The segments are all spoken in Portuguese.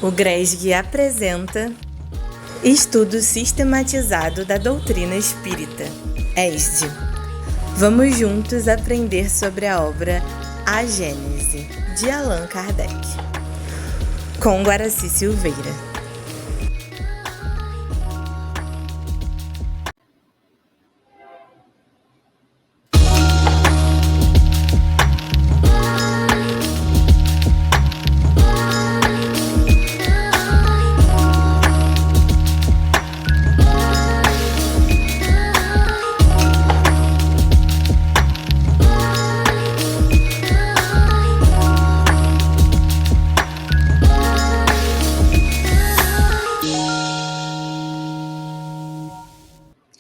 O GRESG apresenta Estudo Sistematizado da Doutrina Espírita, ESD. Vamos juntos aprender sobre a obra A Gênese, de Allan Kardec, com Guaraci Silveira.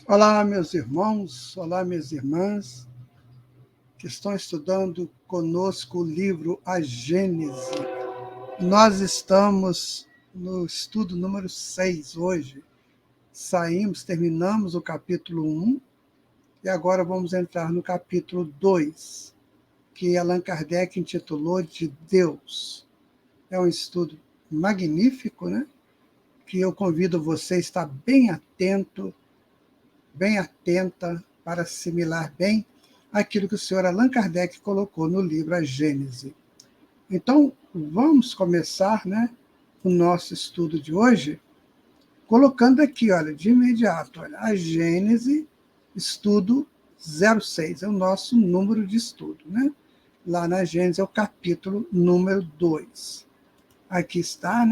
Olá, meus irmãos, olá, minhas irmãs, que estão estudando conosco o livro A Gênese. Nós estamos no estudo número 6 hoje. Terminamos o capítulo 1 e agora vamos entrar no capítulo 2, que Allan Kardec intitulou de Deus. É um estudo magnífico, né? Que eu convido você a estar bem atento, bem atenta para assimilar bem aquilo que o senhor Allan Kardec colocou no livro A Gênese. Então, vamos começar, o nosso estudo de hoje, colocando aqui, de imediato, A Gênese, estudo 06, é o nosso número de estudo, Lá na Gênese é o capítulo número 2. Aqui está,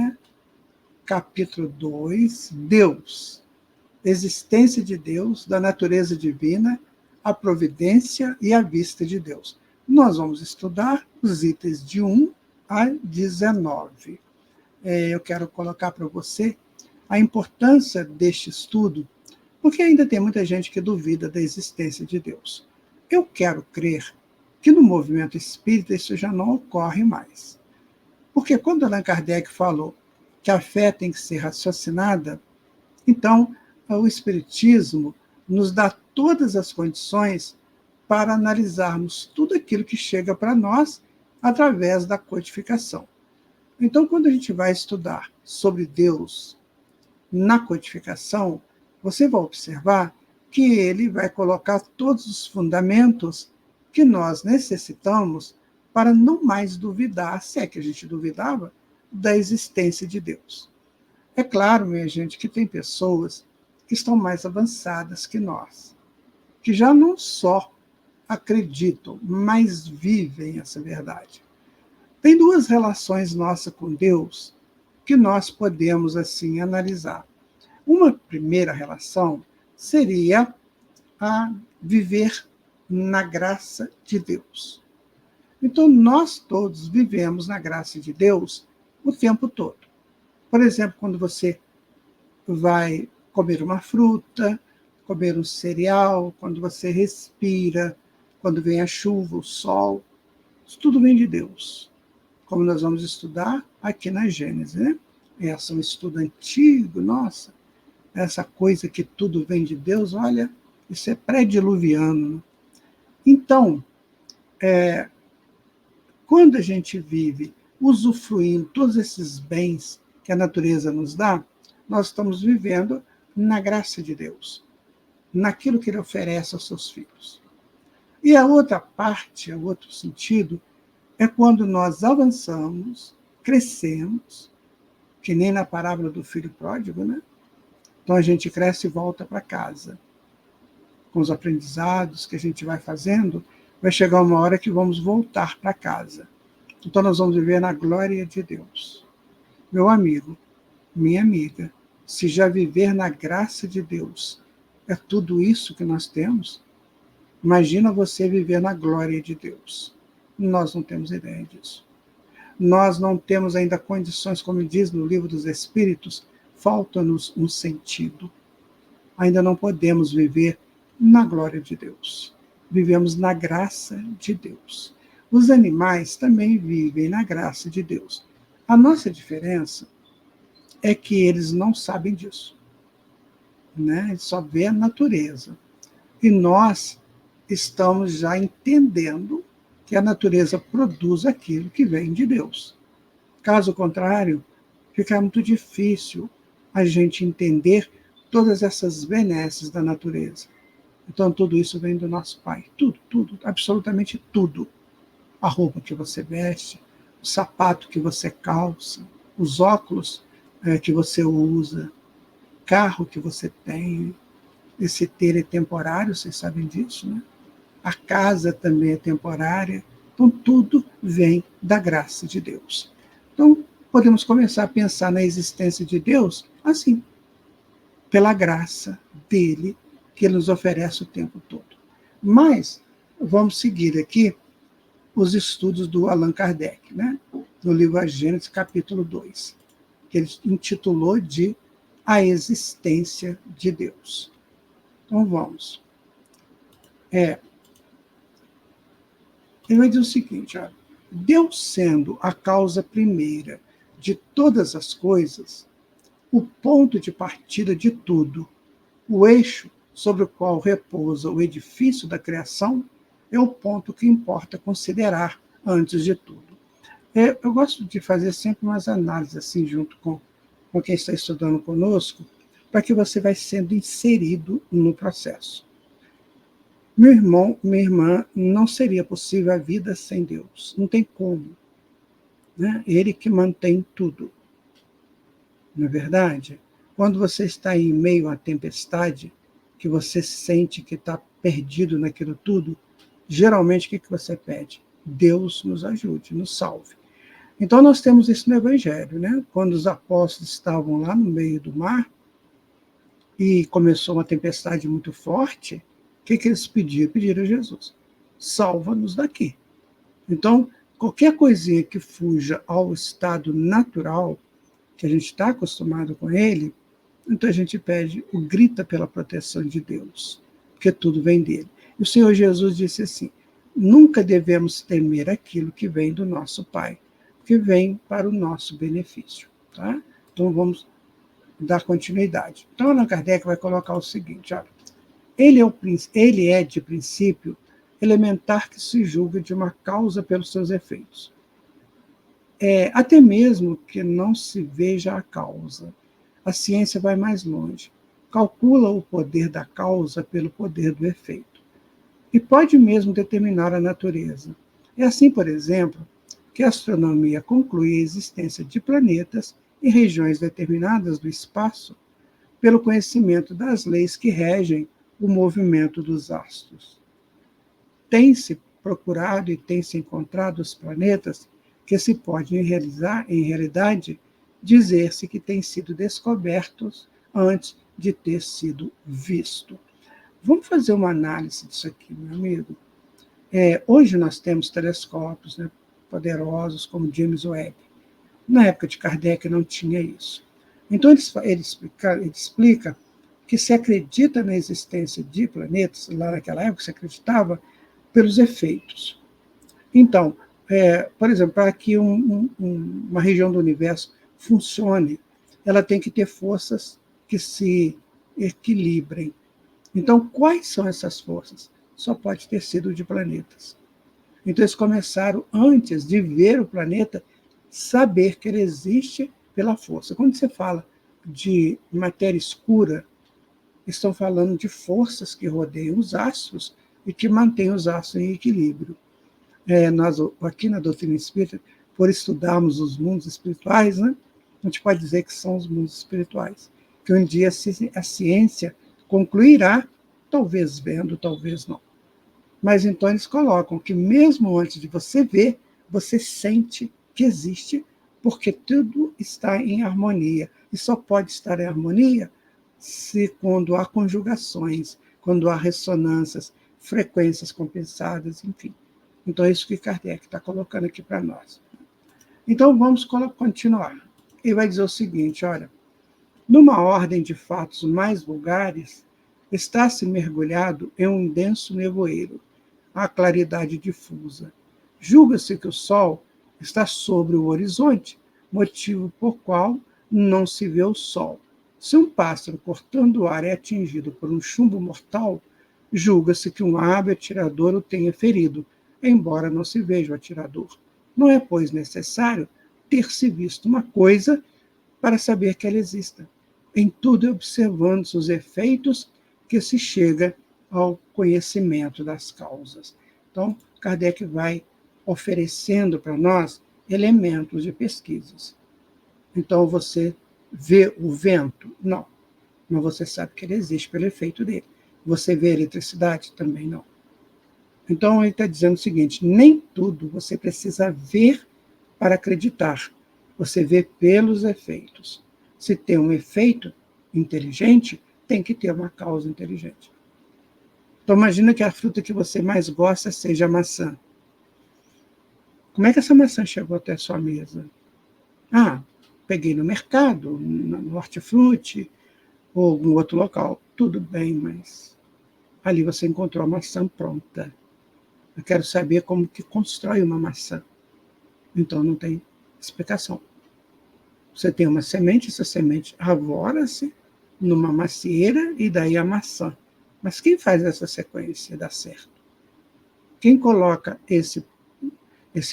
Capítulo 2, Deus. Existência de Deus, da natureza divina, a providência e a vista de Deus. Nós vamos estudar os itens de 1 a 19. Eu quero colocar para você a importância deste estudo, porque ainda tem muita gente que duvida da existência de Deus. Eu quero crer que no movimento espírita isso já não ocorre mais. Porque quando Allan Kardec falou que a fé tem que ser raciocinada, então o Espiritismo nos dá todas as condições para analisarmos tudo aquilo que chega para nós através da codificação. Então, quando a gente vai estudar sobre Deus na codificação, você vai observar que ele vai colocar todos os fundamentos que nós necessitamos para não mais duvidar, se é que a gente duvidava, da existência de Deus. É claro, minha gente, que tem pessoas que estão mais avançadas que nós, que já não só acreditam, mas vivem essa verdade. Tem duas relações nossas com Deus que nós podemos, assim, analisar. Uma primeira relação seria a viver na graça de Deus. Então, nós todos vivemos na graça de Deus o tempo todo. Por exemplo, quando você vai comer uma fruta, comer um cereal, quando você respira, quando vem a chuva, o sol, isso tudo vem de Deus. Como nós vamos estudar aqui na Gênese, Esse é um estudo antigo, nossa, essa coisa que tudo vem de Deus, olha, isso é pré-diluviano. Então, quando a gente vive usufruindo todos esses bens que a natureza nos dá, nós estamos vivendo na graça de Deus, naquilo que ele oferece aos seus filhos. E a outra parte, o outro sentido, é quando nós avançamos, crescemos, que nem na parábola do filho pródigo, Então a gente cresce e volta para casa. Com os aprendizados que a gente vai fazendo, vai chegar uma hora que vamos voltar para casa. Então nós vamos viver na glória de Deus. Meu amigo, minha amiga, se já viver na graça de Deus é tudo isso que nós temos, imagina você viver na glória de Deus. Nós não temos ideia disso. Nós não temos ainda condições, como diz no Livro dos Espíritos, falta-nos um sentido. Ainda não podemos viver na glória de Deus. Vivemos na graça de Deus. Os animais também vivem na graça de Deus. A nossa diferença é que eles não sabem disso. Eles só vê a natureza. E nós estamos já entendendo que a natureza produz aquilo que vem de Deus. Caso contrário, fica muito difícil a gente entender todas essas benesses da natureza. Então, tudo isso vem do nosso Pai. Tudo, tudo, absolutamente tudo. A roupa que você veste, o sapato que você calça, os óculos que você usa, carro que você tem. Esse ter é temporário, vocês sabem disso, né? A casa também é temporária. Então, tudo vem da graça de Deus. Então, podemos começar a pensar na existência de Deus assim, pela graça dele, que ele nos oferece o tempo todo. Mas, vamos seguir aqui os estudos do Allan Kardec, né? No livro A Gênese, capítulo 2, que ele intitulou de A Existência de Deus. Então, vamos. Ele vai dizer o seguinte, olha, Deus sendo a causa primeira de todas as coisas, o ponto de partida de tudo, o eixo sobre o qual repousa o edifício da criação, é o ponto que importa considerar antes de tudo. Eu gosto de fazer sempre umas análises assim, junto com quem está estudando conosco, para que você vai sendo inserido no processo. Meu irmão, minha irmã, não seria possível a vida sem Deus. Não tem como. Né? Ele que mantém tudo. Não é verdade? Quando você está em meio à tempestade, que você sente que está perdido naquilo tudo, geralmente o que você pede? Deus nos ajude, nos salve. Então nós temos isso no Evangelho, né? Quando os apóstolos estavam lá no meio do mar e começou uma tempestade muito forte, o que eles pediram? Pediram a Jesus, salva-nos daqui. Então, qualquer coisinha que fuja ao estado natural, que a gente está acostumado com ele, então a gente pede, grita pela proteção de Deus, porque tudo vem dele. E o Senhor Jesus disse assim, nunca devemos temer aquilo que vem do nosso Pai, que vem para o nosso benefício. Tá? Então vamos dar continuidade. Então Allan Kardec vai colocar o seguinte, olha, ele é de princípio elementar que se julga de uma causa pelos seus efeitos. Até mesmo que não se veja a causa, a ciência vai mais longe, calcula o poder da causa pelo poder do efeito, e pode mesmo determinar a natureza. É assim, por exemplo, que a astronomia conclui a existência de planetas e regiões determinadas do espaço pelo conhecimento das leis que regem o movimento dos astros. Tem-se procurado e tem-se encontrado os planetas que se pode realizar, em realidade, dizer-se que têm sido descobertos antes de ter sido visto. Vamos fazer uma análise disso aqui, meu amigo. Hoje nós temos telescópios, né, poderosos como James Webb. Na época de Kardec não tinha isso. Então ele explica que se acredita na existência de planetas, lá naquela época se acreditava, pelos efeitos. Então, por exemplo, para que uma região do universo funcione, ela tem que ter forças que se equilibrem. Então, quais são essas forças? Só pode ter sido de planetas. Então, eles começaram, antes de ver o planeta, saber que ele existe pela força. Quando você fala de matéria escura, estão falando de forças que rodeiam os astros e que mantêm os astros em equilíbrio. Nós, aqui na doutrina espírita, por estudarmos os mundos espirituais, né, a gente pode dizer que são os mundos espirituais, que um dia a ciência concluirá, talvez vendo, talvez não. Mas então eles colocam que mesmo antes de você ver, você sente que existe, porque tudo está em harmonia. E só pode estar em harmonia se quando há conjugações, quando há ressonâncias, frequências compensadas, enfim. Então é isso que Kardec está colocando aqui para nós. Então vamos continuar. Ele vai dizer o seguinte, olha, numa ordem de fatos mais vulgares, está-se mergulhado em um denso nevoeiro, a claridade difusa. Julga-se que o sol está sobre o horizonte, motivo por qual não se vê o sol. Se um pássaro cortando o ar é atingido por um chumbo mortal, julga-se que um hábil atirador o tenha ferido, embora não se veja o atirador. Não é, pois, necessário ter-se visto uma coisa para saber que ela exista. Em tudo observando os efeitos que se chega ao conhecimento das causas. Então, Kardec vai oferecendo para nós elementos de pesquisas. Então, você vê o vento? Não. Mas você sabe que ele existe pelo efeito dele. Você vê a eletricidade? Também não. Então, ele está dizendo o seguinte: nem tudo você precisa ver para acreditar. Você vê pelos efeitos. Se tem um efeito inteligente, tem que ter uma causa inteligente. Então, imagina que a fruta que você mais gosta seja a maçã. Como é que essa maçã chegou até a sua mesa? Ah, peguei no mercado, no hortifruti, ou algum outro local. Tudo bem, mas ali você encontrou a maçã pronta. Eu quero saber como que constrói uma maçã. Então, não tem explicação. Você tem uma semente, essa semente avora-se numa macieira e daí a maçã. Mas quem faz essa sequência dar certo? Quem coloca esse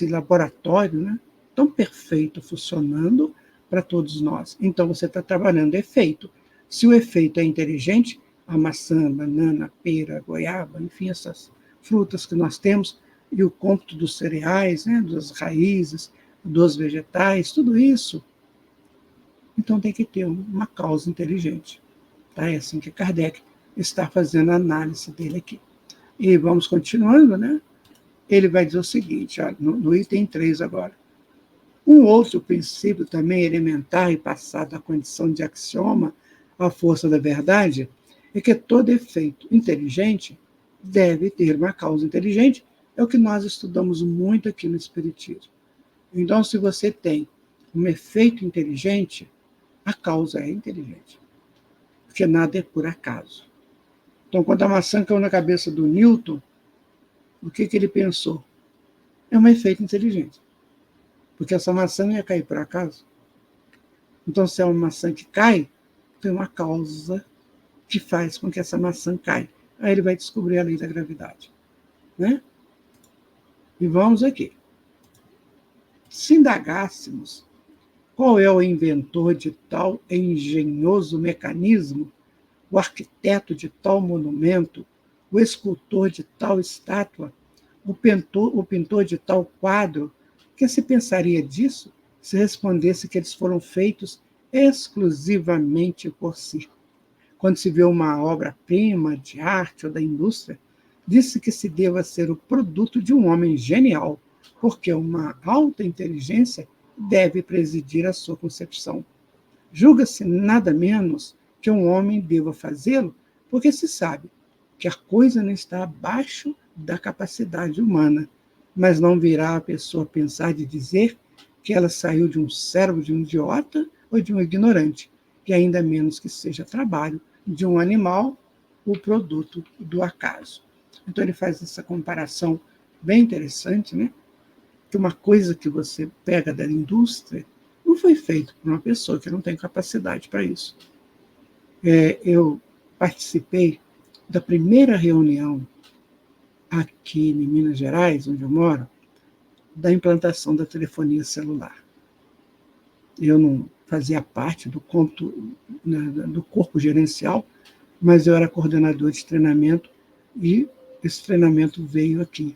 laboratório, né, tão perfeito funcionando para todos nós? Então, você está trabalhando efeito. Se o efeito é inteligente, a maçã, a banana, a pera, a goiaba, enfim, essas frutas que nós temos, e o cômputo dos cereais, né, das raízes, dos vegetais, tudo isso, então tem que ter uma causa inteligente. Tá? É assim que Kardec está fazendo a análise dele aqui. E vamos continuando, né? Ele vai dizer o seguinte, ó, no item 3 agora. Um outro princípio também elementar e passado à condição de axioma, à força da verdade, é que todo efeito inteligente deve ter uma causa inteligente. É o que nós estudamos muito aqui no Espiritismo. Então, se você tem um efeito inteligente, a causa é inteligente. Porque nada é por acaso. Então, quando a maçã caiu na cabeça do Newton, o que ele pensou? É um efeito inteligente. Porque essa maçã não ia cair por acaso. Então, se é uma maçã que cai, tem uma causa que faz com que essa maçã caia. Aí ele vai descobrir a lei da gravidade. Né? E vamos aqui. Se indagássemos qual é o inventor de tal engenhoso mecanismo, o arquiteto de tal monumento, o escultor de tal estátua, o pintor de tal quadro, que se pensaria disso se respondesse que eles foram feitos exclusivamente por si? Quando se vê uma obra-prima de arte ou da indústria, disse que se deva ser o produto de um homem genial, porque uma alta inteligência deve presidir a sua concepção. Julga-se nada menos que um homem deva fazê-lo, porque se sabe que a coisa não está abaixo da capacidade humana, mas não virá a pessoa pensar de dizer que ela saiu de um cérebro de um idiota ou de um ignorante, e ainda menos que seja trabalho de um animal, o produto do acaso. Então ele faz essa comparação bem interessante, né? Que uma coisa que você pega da indústria não foi feito por uma pessoa que não tem capacidade para isso. Eu participei da primeira reunião aqui em Minas Gerais, onde eu moro, da implantação da telefonia celular. Eu não fazia parte do corpo gerencial, mas eu era coordenador de treinamento e esse treinamento veio aqui.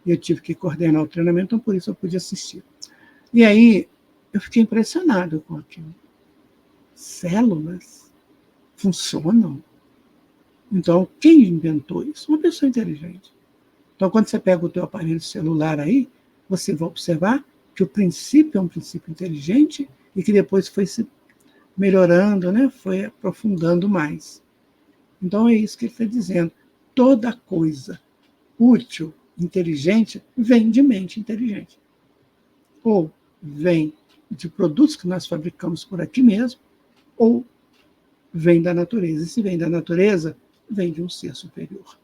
Eu tive que coordenar o treinamento, então por isso eu pude assistir. E aí eu fiquei impressionado com aquilo. Células funcionam? Então, quem inventou isso? Uma pessoa inteligente. Então, quando você pega o teu aparelho celular aí, você vai observar que o princípio é um princípio inteligente e que depois foi se melhorando, né? Foi aprofundando mais. Então, é isso que ele está dizendo. Toda coisa útil, inteligente, vem de mente inteligente. Ou vem de produtos que nós fabricamos por aqui mesmo, ou vem da natureza. E se vem da natureza, vem de um ser superior.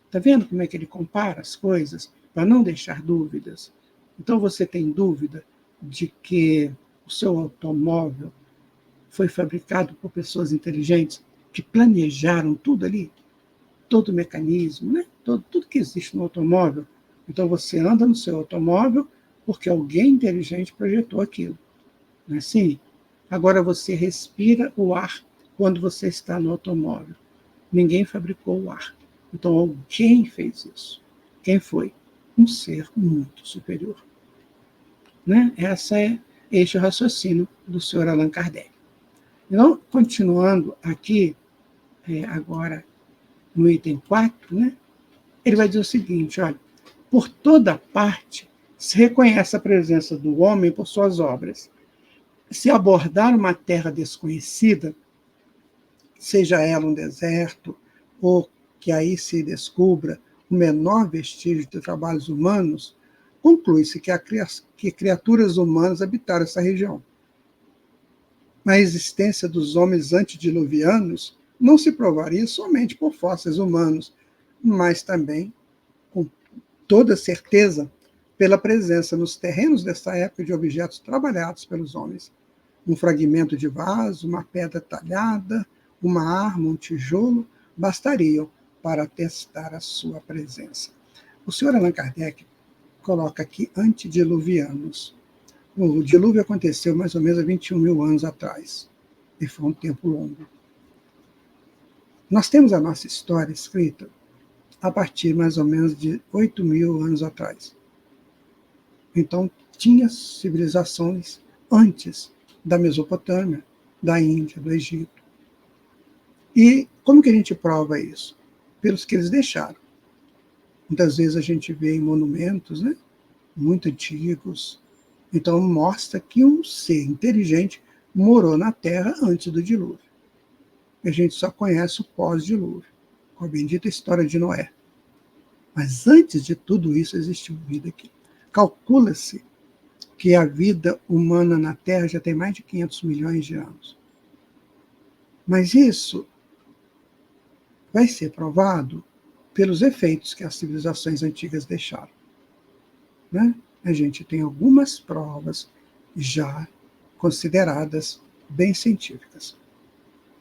Está vendo como é que ele compara as coisas para não deixar dúvidas? Então você tem dúvida de que o seu automóvel foi fabricado por pessoas inteligentes que planejaram tudo ali, todo o mecanismo, né? Tudo que existe no automóvel. Então você anda no seu automóvel porque alguém inteligente projetou aquilo. Não é assim? Agora você respira o ar quando você está no automóvel. Ninguém fabricou o ar. Então alguém fez isso. Quem foi? Um ser muito superior. Né? Este é o raciocínio do senhor Allan Kardec. Então, continuando aqui, agora no item 4, né? Ele vai dizer o seguinte, olha, por toda parte se reconhece a presença do homem por suas obras. Se abordar uma terra desconhecida, seja ela um deserto, ou que aí se descubra o menor vestígio de trabalhos humanos, conclui-se que criaturas humanas habitaram essa região. A existência dos homens antediluvianos não se provaria somente por fósseis humanos, mas também, com toda certeza, pela presença nos terrenos dessa época de objetos trabalhados pelos homens. Um fragmento de vaso, uma pedra talhada, uma arma, um tijolo, bastariam para atestar a sua presença. O senhor Allan Kardec coloca aqui antediluvianos. O dilúvio aconteceu mais ou menos há 21 mil anos atrás, e foi um tempo longo. Nós temos a nossa história escrita a partir mais ou menos de 8 mil anos atrás. Então, tinha civilizações antes da Mesopotâmia, da Índia, do Egito. E como que a gente prova isso? Pelos que eles deixaram. Muitas vezes a gente vê em monumentos, né, muito antigos. Então, mostra que um ser inteligente morou na Terra antes do dilúvio. A gente só conhece o pós-dilúvio, com a bendita história de Noé. Mas antes de tudo isso, existiu vida aqui. Calcula-se que a vida humana na Terra já tem mais de 500 milhões de anos. Mas isso vai ser provado pelos efeitos que as civilizações antigas deixaram. Né? A gente tem algumas provas já consideradas bem científicas.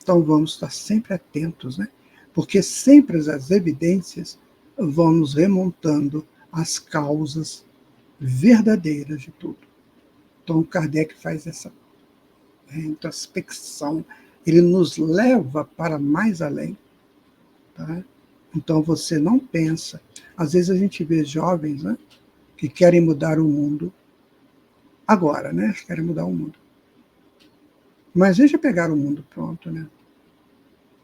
Então vamos estar sempre atentos, né? Porque sempre as evidências vão nos remontando às causas verdadeiras de tudo. Então Kardec faz essa introspecção, ele nos leva para mais além. Tá? Então você não pensa. Às vezes a gente vê jovens, né, que querem mudar o mundo agora, né? Querem mudar o mundo. Mas eles já pegaram o mundo pronto, né?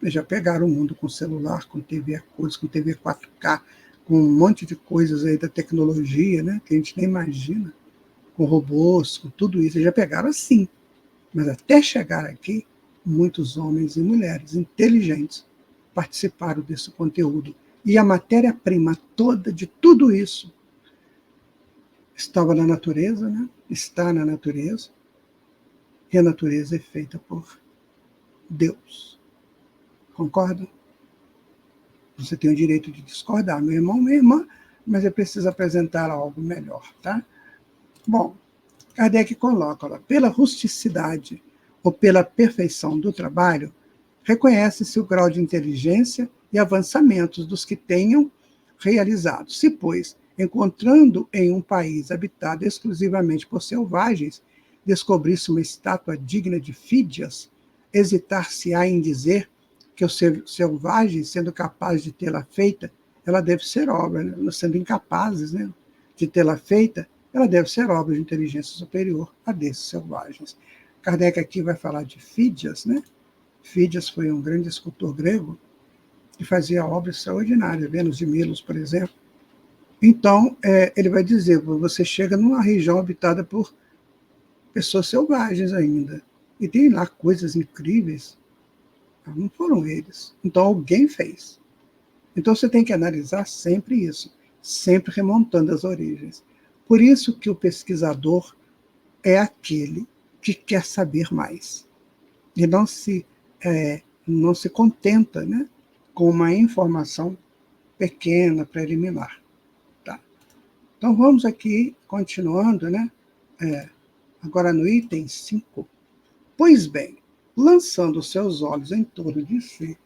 Eles já pegaram o mundo com celular, com TV a cores, com TV 4K, com um monte de coisas aí da tecnologia, né? Que a gente nem imagina, com robôs, com tudo isso. Eles já pegaram assim. Mas até chegar aqui, muitos homens e mulheres inteligentes participaram desse conteúdo. E a matéria-prima toda de tudo isso estava na natureza, né? Está na natureza, e a natureza é feita por Deus. Concorda? Você tem o direito de discordar, meu irmão, minha irmã, mas eu preciso apresentar algo melhor, tá? Bom, Kardec coloca, ó, pela rusticidade ou pela perfeição do trabalho, reconhece-se o grau de inteligência e avançamentos dos que tenham realizado. Se, pois, encontrando em um país habitado exclusivamente por selvagens, descobrisse uma estátua digna de Fídias, hesitar-se-á em dizer que os selvagens, sendo capazes de tê-la feita, ela deve ser obra, né? Sendo incapazes, né, de tê-la feita, ela deve ser obra de inteligência superior a desses selvagens. Kardec aqui vai falar de Fídias, né? Fídias foi um grande escultor grego que fazia obras extraordinárias, Vênus de Milos, por exemplo. Então, ele vai dizer, você chega numa região habitada por pessoas selvagens ainda, e tem lá coisas incríveis. Não foram eles. Então, alguém fez. Então, você tem que analisar sempre isso, sempre remontando as origens. Por isso que o pesquisador é aquele que quer saber mais. E não se contenta, né, com uma informação pequena, preliminar. Tá? Então, vamos aqui, continuando, né, agora no item 5. Pois bem, lançando seus olhos em torno de si,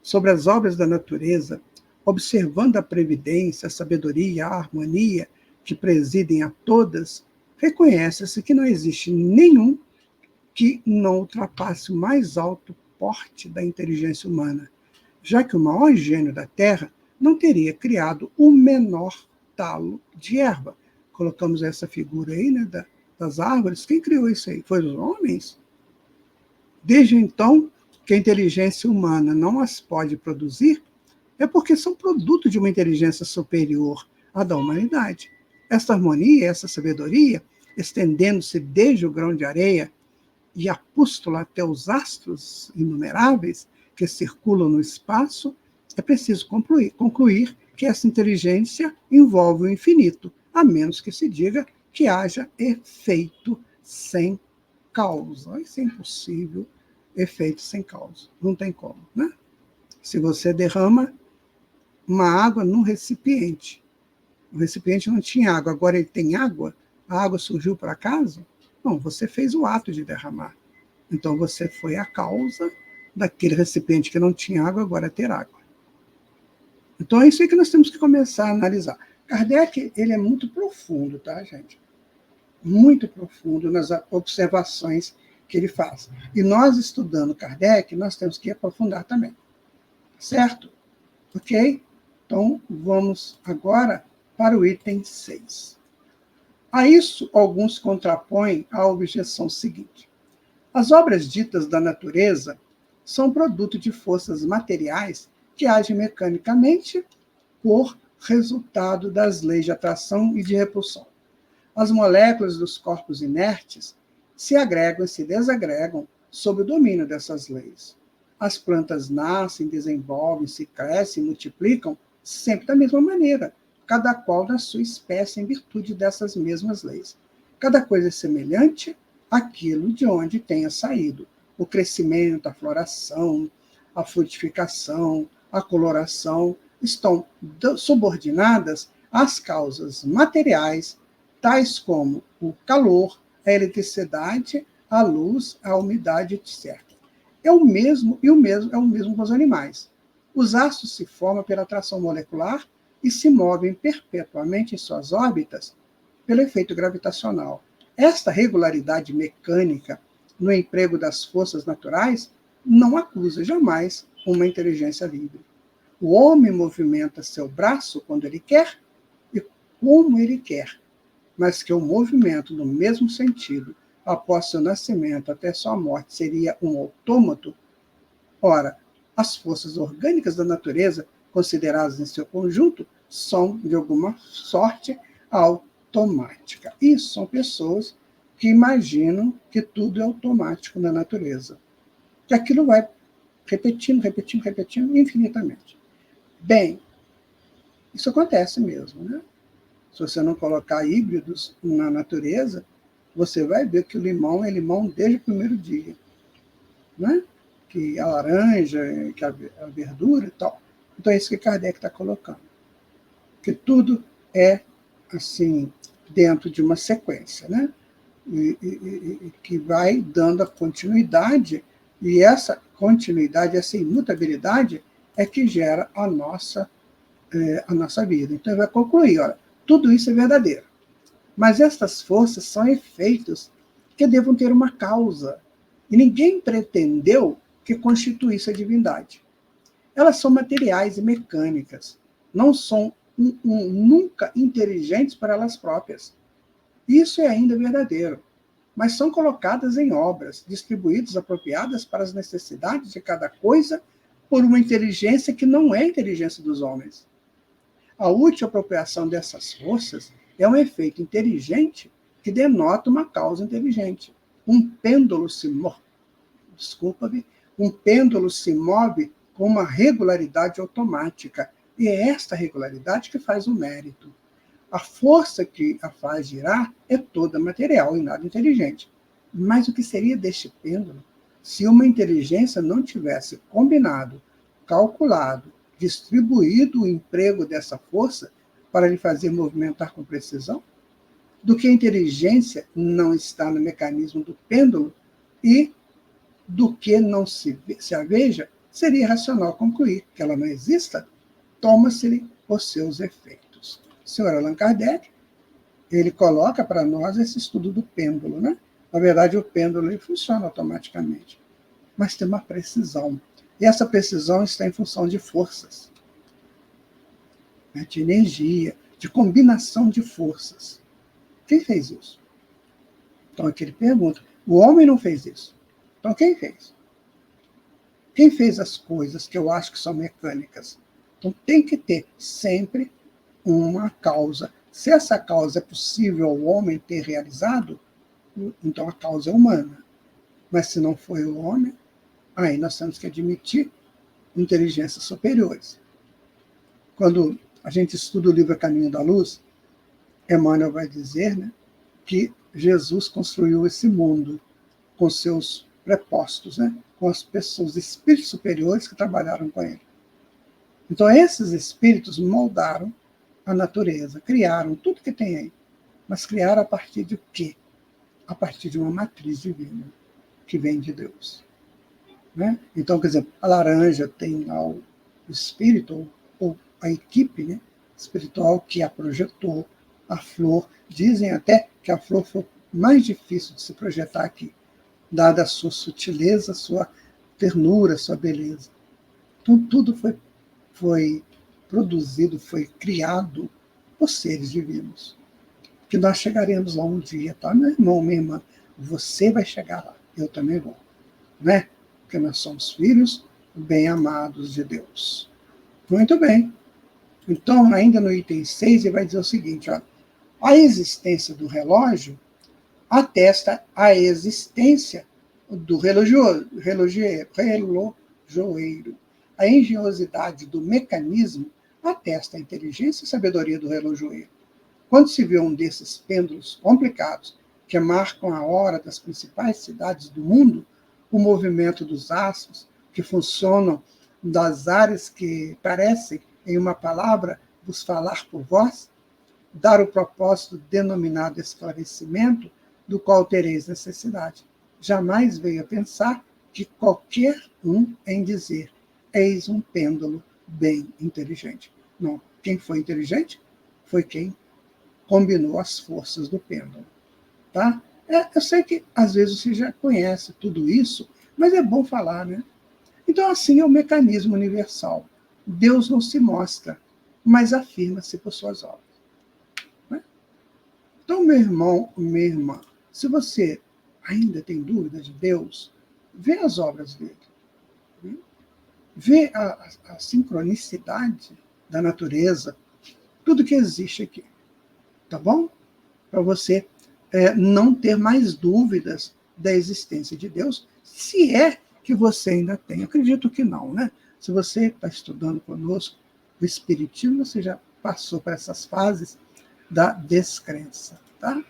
sobre as obras da natureza, observando a previdência, a sabedoria, a harmonia que presidem a todas, reconhece-se que não existe nenhum que não ultrapasse o mais alto porte da inteligência humana, já que o maior gênio da Terra não teria criado o menor talo de erva. Colocamos essa figura aí, né, das árvores. Quem criou isso aí? Foi os homens? Desde então, que a inteligência humana não as pode produzir, é porque são produto de uma inteligência superior à da humanidade. Essa harmonia, essa sabedoria, estendendo-se desde o grão de areia e a pústula até os astros inumeráveis que circulam no espaço, é preciso concluir que essa inteligência envolve o infinito, a menos que se diga que haja efeito sem causa. Isso é impossível, efeito sem causa. Não tem como, né? Se você derrama uma água num recipiente, o recipiente não tinha água, agora ele tem água, a água surgiu por acaso? Não, você fez o ato de derramar. Então você foi a causa daquele recipiente que não tinha água, agora ter água. Então é isso aí que nós temos que começar a analisar. Kardec, ele é muito profundo, tá, gente? Muito profundo nas observações que ele faz. E nós, estudando Kardec, nós temos que aprofundar também. Certo? Ok? Então, vamos agora para o item 6. A isso, alguns contrapõem a objeção seguinte. As obras ditas da natureza são produto de forças materiais que agem mecanicamente por resultado das leis de atração e de repulsão. As moléculas dos corpos inertes se agregam e se desagregam sob o domínio dessas leis. As plantas nascem, desenvolvem, se crescem, multiplicam sempre da mesma maneira, cada qual na sua espécie em virtude dessas mesmas leis. Cada coisa é semelhante àquilo de onde tenha saído. O crescimento, a floração, a frutificação, a coloração estão subordinadas às causas materiais, tais como o calor, a eletricidade, a luz, a umidade, etc. É o mesmo com os animais. Os astros se formam pela atração molecular e se movem perpetuamente em suas órbitas pelo efeito gravitacional. Esta regularidade mecânica no emprego das forças naturais não acusa jamais uma inteligência livre. O homem movimenta seu braço quando ele quer e como ele quer, mas que o movimento no mesmo sentido, após seu nascimento até sua morte, seria um autômato. Ora, as forças orgânicas da natureza, consideradas em seu conjunto, são, de alguma sorte, automáticas. Isso são pessoas que imaginam que tudo é automático na natureza. Que aquilo vai repetindo infinitamente. Bem, isso acontece mesmo, né? Se você não colocar híbridos na natureza, você vai ver que o limão é limão desde o primeiro dia, né? Que a laranja, que a verdura e tal. Então é isso que Kardec está colocando. Que tudo é, assim, dentro de uma sequência, né? E que vai dando a continuidade, e essa continuidade, essa imutabilidade é que gera a nossa vida. Então ele vai concluir, olha, tudo isso é verdadeiro. Mas estas forças são efeitos que devam ter uma causa. E ninguém pretendeu que constituísse a divindade. Elas são materiais e mecânicas. Não são nunca inteligentes para elas próprias. Isso é ainda verdadeiro. Mas são colocadas em obras, distribuídas, apropriadas para as necessidades de cada coisa por uma inteligência que não é a inteligência dos homens. A útil apropriação dessas forças é um efeito inteligente que denota uma causa inteligente. Um pêndulo se move com uma regularidade automática, e é esta regularidade que faz o mérito. A força que a faz girar é toda material e nada inteligente. Mas o que seria deste pêndulo se uma inteligência não tivesse combinado, calculado, distribuído o emprego dessa força para lhe fazer movimentar com precisão? Do que a inteligência não está no mecanismo do pêndulo e do que não se a veja, seria racional concluir que ela não exista, toma-se-lhe os seus efeitos. O senhor Allan Kardec, ele coloca para nós esse estudo do pêndulo, né? Na verdade, o pêndulo ele funciona automaticamente, mas tem uma precisão. E essa precisão está em função de forças, né, de energia, de combinação de forças. Quem fez isso? Então, aqui ele pergunta. O homem não fez isso. Então, quem fez? Quem fez as coisas que eu acho que são mecânicas? Então, tem que ter sempre uma causa. Se essa causa é possível o homem ter realizado, então a causa é humana. Mas se não foi o homem, aí nós temos que admitir inteligências superiores. Quando a gente estuda o livro Caminho da Luz, Emmanuel vai dizer, né, que Jesus construiu esse mundo com seus prepostos, né, com as pessoas, os espíritos superiores que trabalharam com ele. Então, esses espíritos moldaram a natureza, criaram tudo que tem aí. Mas criaram a partir de quê? A partir de uma matriz divina, que vem de Deus. Né? Então, quer dizer, a laranja tem lá o espírito, ou a equipe, né, espiritual que a projetou, a flor. Dizem até que a flor foi mais difícil de se projetar aqui, dada a sua sutileza, sua ternura, sua beleza. Então, tudo foi produzido, foi criado por seres divinos. Que nós chegaremos lá um dia, tá? Meu irmão, minha irmã, você vai chegar lá, eu também vou. Né? Porque nós somos filhos bem-amados de Deus. Muito bem. Então, ainda no item 6, ele vai dizer o seguinte, ó, a existência do relógio atesta a existência do relojoeiro. A engenhosidade do mecanismo atesta a inteligência e sabedoria do relojoeiro. Quando se vê um desses pêndulos complicados que marcam a hora das principais cidades do mundo, o movimento dos astros, que funcionam das áreas que parecem, em uma palavra, vos falar por vós, dar o propósito denominado esclarecimento, do qual tereis necessidade. Jamais veio a pensar que qualquer um em dizer, eis um pêndulo bem inteligente. Não, quem foi inteligente foi quem combinou as forças do pêndulo. Tá? Eu sei que às vezes você já conhece tudo isso, mas é bom falar, né? Então, assim é o mecanismo universal. Deus não se mostra, mas afirma-se por suas obras. Né? Então, meu irmão, minha irmã, se você ainda tem dúvida de Deus, vê as obras dele. Né? Vê a sincronicidade da natureza, tudo que existe aqui. Tá bom? Para você não ter mais dúvidas da existência de Deus, se é que você ainda tem. Acredito que não, né? Se você está estudando conosco o Espiritismo, você já passou por essas fases da descrença. Tá?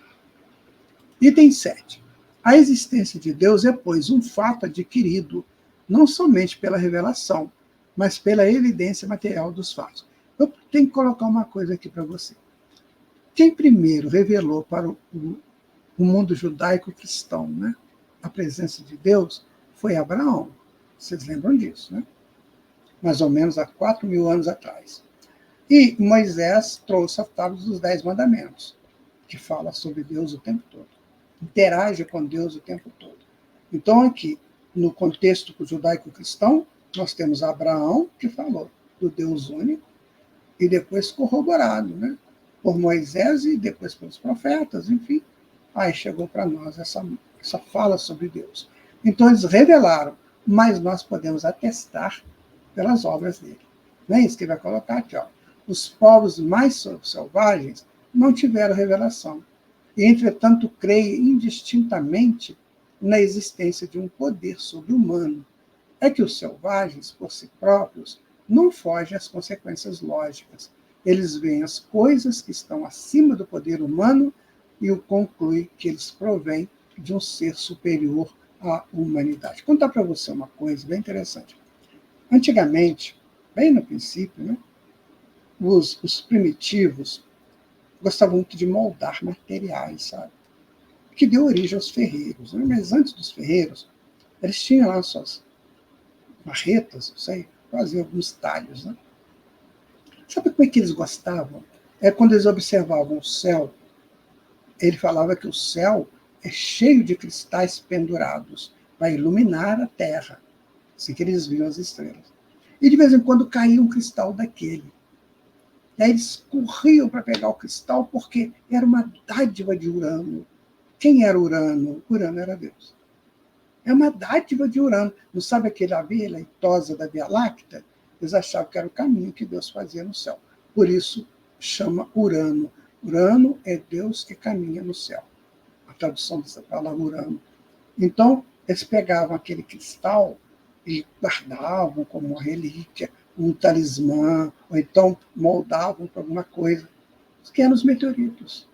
Item 7. A existência de Deus é, pois, um fato adquirido, não somente pela revelação, mas pela evidência material dos fatos. Eu tenho que colocar uma coisa aqui para você. Quem primeiro revelou para o mundo judaico-cristão, né, a presença de Deus foi Abraão. Vocês lembram disso, né? Mais ou menos há 4.000 anos atrás. E Moisés trouxe a tábua dos 10 mandamentos, que fala sobre Deus o tempo todo. Interage com Deus o tempo todo. Então, aqui, no contexto judaico-cristão, nós temos Abraão, que falou do Deus único, e depois corroborado, né? Por Moisés e depois pelos profetas, enfim. Aí chegou para nós essa fala sobre Deus. Então eles revelaram, mas nós podemos atestar pelas obras dele. Não é isso que ele vai colocar aqui, ó. Os povos mais selvagens não tiveram revelação, e entretanto creem indistintamente na existência de um poder sobre-humano. É que os selvagens, por si próprios, não fogem às consequências lógicas. Eles veem as coisas que estão acima do poder humano e o concluem que eles provêm de um ser superior à humanidade. Vou contar para você uma coisa bem interessante. Antigamente, bem no princípio, né, os primitivos gostavam muito de moldar materiais, sabe? Que deu origem aos ferreiros. Né? Mas antes dos ferreiros, eles tinham lá suas marretas, não sei, faziam alguns talhos, né? Sabe como é que eles gostavam? É quando eles observavam o céu, ele falava que o céu é cheio de cristais pendurados para iluminar a Terra, assim que eles viam as estrelas. E de vez em quando caía um cristal daquele. E aí eles corriam para pegar o cristal porque era uma dádiva de Urano. Quem era Urano? Urano era Deus. É uma dádiva de Urano. Não sabe aquele ave leitosa da Via Láctea? Eles achavam que era o caminho que Deus fazia no céu. Por isso chama Urano. Urano é Deus que caminha no céu. A tradução dessa palavra Urano. Então, eles pegavam aquele cristal e guardavam como uma relíquia, um talismã, ou então moldavam para alguma coisa, que eram os meteoritos.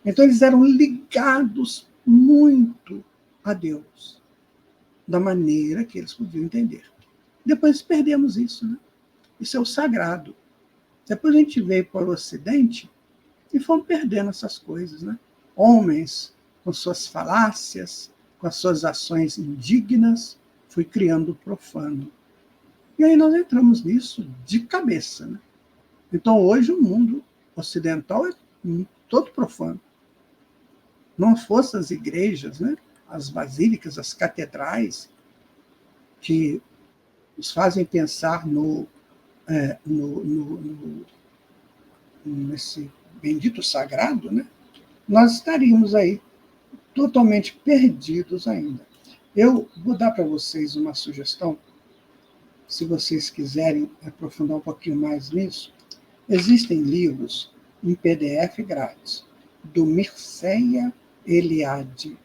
Então, eles eram ligados muito a Deus, da maneira que eles podiam entender. Depois perdemos isso, né? Isso é o sagrado. Depois a gente veio para o Ocidente e fomos perdendo essas coisas, né? Homens com suas falácias, com as suas ações indignas, foi criando o profano. E aí nós entramos nisso de cabeça, né? Então hoje o mundo ocidental é todo profano. Não fossem as igrejas, né? As basílicas, as catedrais, que nos fazem pensar nesse bendito sagrado, né? Nós estaríamos aí totalmente perdidos ainda. Eu vou dar para vocês uma sugestão, se vocês quiserem aprofundar um pouquinho mais nisso. Existem livros em PDF grátis, do Mircea Eliade.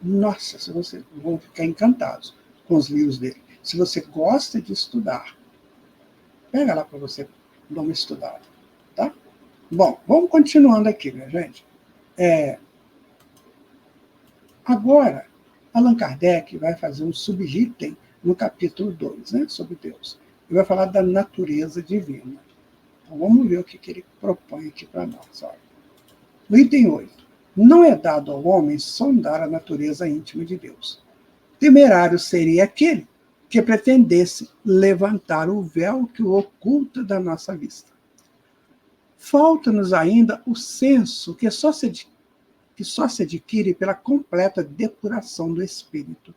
Nossa, se vocês vão ficar encantados com os livros dele. Se você gosta de estudar, pega lá para você dar uma estudada, tá? Bom, vamos continuando aqui, minha gente. Agora, Allan Kardec vai fazer um subitem no capítulo 2, né, sobre Deus. Ele vai falar da natureza divina. Então, vamos ver o que ele propõe aqui para nós. Olha. No item 8. Não é dado ao homem sondar a natureza íntima de Deus. Temerário seria aquele que pretendesse levantar o véu que o oculta da nossa vista. Falta-nos ainda o senso que só se adquire pela completa depuração do espírito.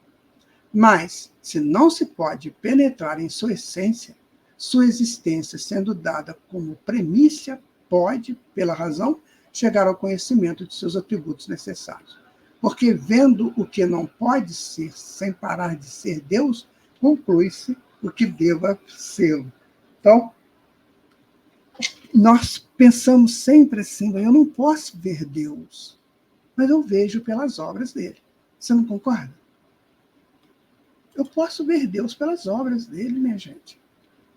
Mas, se não se pode penetrar em sua essência, sua existência sendo dada como premissa, pode, pela razão, chegar ao conhecimento de seus atributos necessários. Porque, vendo o que não pode ser sem parar de ser Deus, conclui-se o que deva ser. Então, nós pensamos sempre assim, eu não posso ver Deus, mas eu vejo pelas obras dele. Você não concorda? Eu posso ver Deus pelas obras dele, minha gente.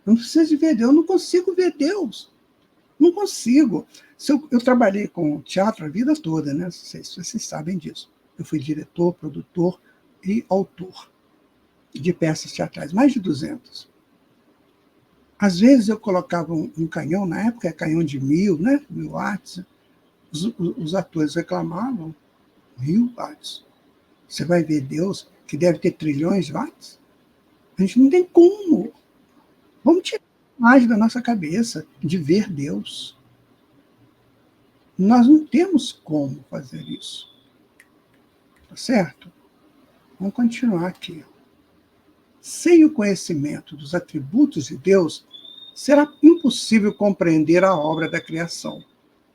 Não preciso de ver Deus, eu não consigo ver Deus. Não consigo. Eu trabalhei com teatro a vida toda, né? Não sei se vocês sabem disso. Eu fui diretor, produtor e autor de peças teatrais, mais de 200. Às vezes eu colocava um canhão, na época é canhão de 1000, né? 1000 watts. Os atores reclamavam, 1000 watts. Você vai ver Deus, que deve ter trilhões de watts? A gente não tem como. Vamos tirar a imagem da nossa cabeça de ver Deus. Nós não temos como fazer isso. Tá certo? Vamos continuar aqui. Sem o conhecimento dos atributos de Deus, será impossível compreender a obra da criação.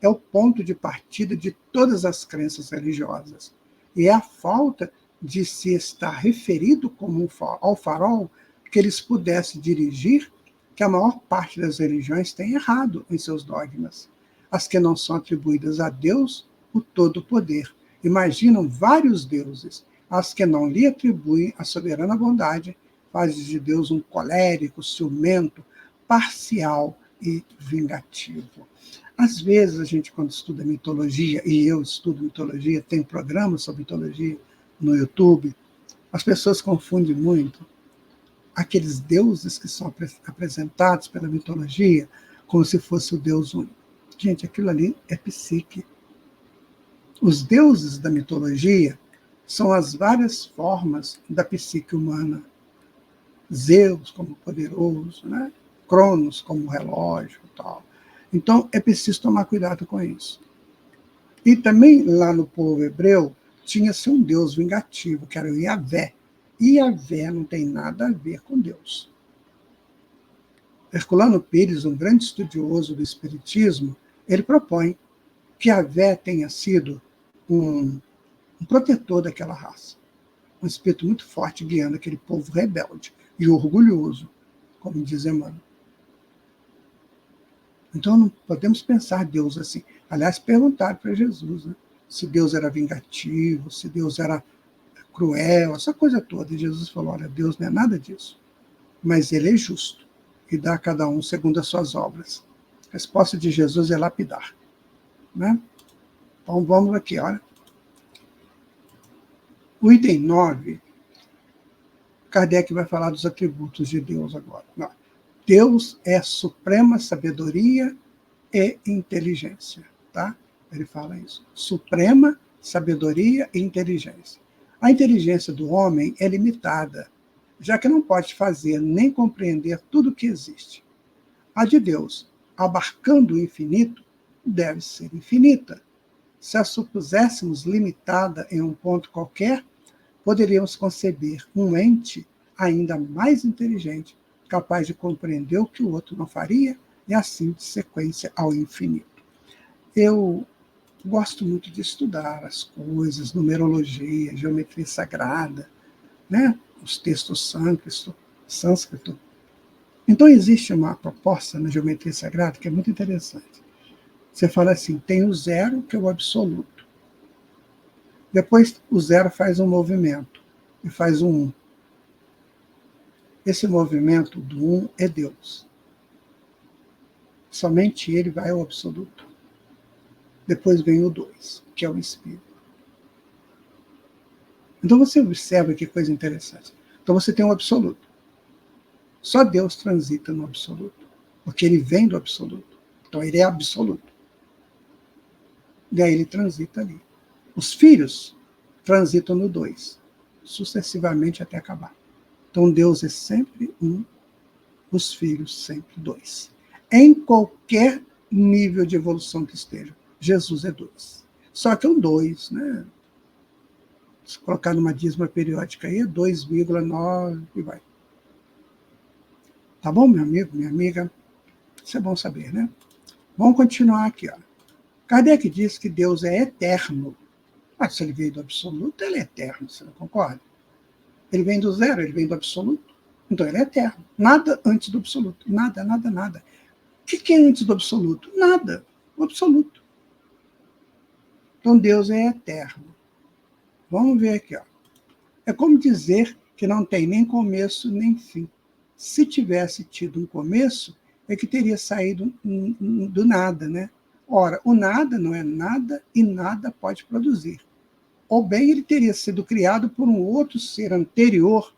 É o ponto de partida de todas as crenças religiosas. E é a falta de se estar referido como ao farol que eles pudessem dirigir que a maior parte das religiões tem errado em seus dogmas. As que não são atribuídas a Deus o todo-poder. Imaginam vários deuses. As que não lhe atribuem a soberana bondade fazem de Deus um colérico, ciumento, parcial e vingativo. Às vezes, a gente, quando estuda mitologia, e eu estudo mitologia, tem programas sobre mitologia no YouTube, as pessoas confundem muito aqueles deuses que são apresentados pela mitologia como se fosse o Deus único. Gente, aquilo ali é psique. Os deuses da mitologia são as várias formas da psique humana. Zeus como poderoso, né? Cronos como relógio e tal. Então, é preciso tomar cuidado com isso. E também lá no povo hebreu tinha-se um Deus vingativo, que era o Yahvé. E Yahvé não tem nada a ver com Deus. Herculano Pires, um grande estudioso do Espiritismo, ele propõe que Yahvé tenha sido um protetor daquela raça. Um espírito muito forte guiando aquele povo rebelde e orgulhoso, como diz Emmanuel. Então não podemos pensar Deus assim. Aliás, perguntaram para Jesus, né, se Deus era vingativo, se Deus era cruel, essa coisa toda. E Jesus falou, olha, Deus não é nada disso. Mas ele é justo e dá a cada um segundo as suas obras. A resposta de Jesus é lapidar. Né? Então vamos aqui, olha. O item 9, Kardec vai falar dos atributos de Deus agora. Não. Deus é suprema sabedoria e inteligência. Tá? Ele fala isso. Suprema sabedoria e inteligência. A inteligência do homem é limitada, já que não pode fazer nem compreender tudo o que existe. A de Deus, abarcando o infinito, deve ser infinita. Se a supuséssemos limitada em um ponto qualquer, poderíamos conceber um ente ainda mais inteligente, capaz de compreender o que o outro não faria, e assim de sequência ao infinito. Eu gosto muito de estudar as coisas, numerologia, geometria sagrada, né? Os textos sânscrito. Então existe uma proposta na geometria sagrada que é muito interessante. Você fala assim, tem o zero, que é o absoluto. Depois o zero faz um movimento e faz um 1. Esse movimento do 1 é Deus. Somente ele vai ao absoluto. Depois vem o 2, que é o Espírito. Então você observa que coisa interessante. Então você tem o absoluto. Só Deus transita no absoluto, porque ele vem do absoluto. Então ele é absoluto. E aí ele transita ali. Os filhos transitam no 2, sucessivamente até acabar. Então Deus é sempre 1, os filhos sempre 2. Em qualquer nível de evolução que esteja, Jesus é 2. Só que o 2, né? Se colocar numa dízima periódica aí, é 2,9 e vai. Tá bom, meu amigo, minha amiga? Isso é bom saber, né? Vamos continuar aqui, ó. Kardec diz que Deus é eterno. Mas se ele veio do absoluto, ele é eterno, você não concorda? Ele vem do zero, ele vem do absoluto. Então ele é eterno. Nada antes do absoluto. Nada, nada, nada. O que é antes do absoluto? Nada. O absoluto. Então Deus é eterno. Vamos ver aqui, ó. É como dizer que não tem nem começo nem fim. Se tivesse tido um começo, é que teria saído do nada, né? Ora, o nada não é nada e nada pode produzir. Ou bem ele teria sido criado por um outro ser anterior,